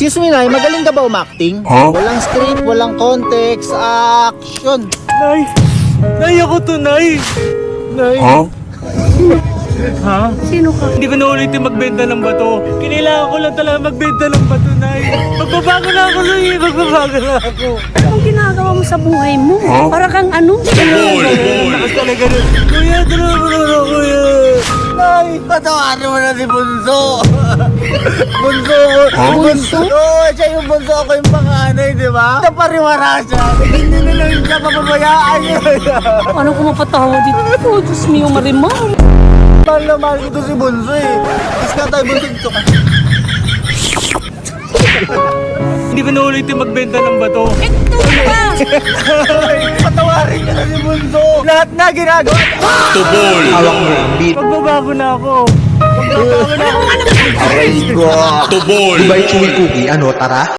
Excuse me, Nay, magaling ka ba umacting? Walang script, walang context, action. Nay! Nay, ako to, Nay! Nay! Ha? Sino ka? Hindi ko na ulit yung magbenta ng bato. Kinailangan ko lang talaga magbenta ng bato, Nay. Magbabago na ako, Nay. Magbabago na ako. Anong ginagawa mo sa buhay mo? Para kang ano? Lakas talaga nun. Kuya, tulungan mo na, kuya. Nay, patawarin mo na si Bunso. Bunso ko. Bunso? Oo, siya yung bunso, ako yung panganay, di ba? Napariwara siya. Hindi na lang siya mapabayaan niya. Paano ko mapatawa dito? Oh, Diyos mio, marimam. Mahal na mahal ko to si Bunso eh. Tapos ka tayo, Bunso. Dito ka. Hindi ko na ulit yung magbenta ng bato. Ito pa! Patawarin ka na si Bunso. Lahat na ginagawa. Tubol! Magbabago na ako. Magbabago na ako. Tubol! Di ba yung chewy cookie? Ano, tara?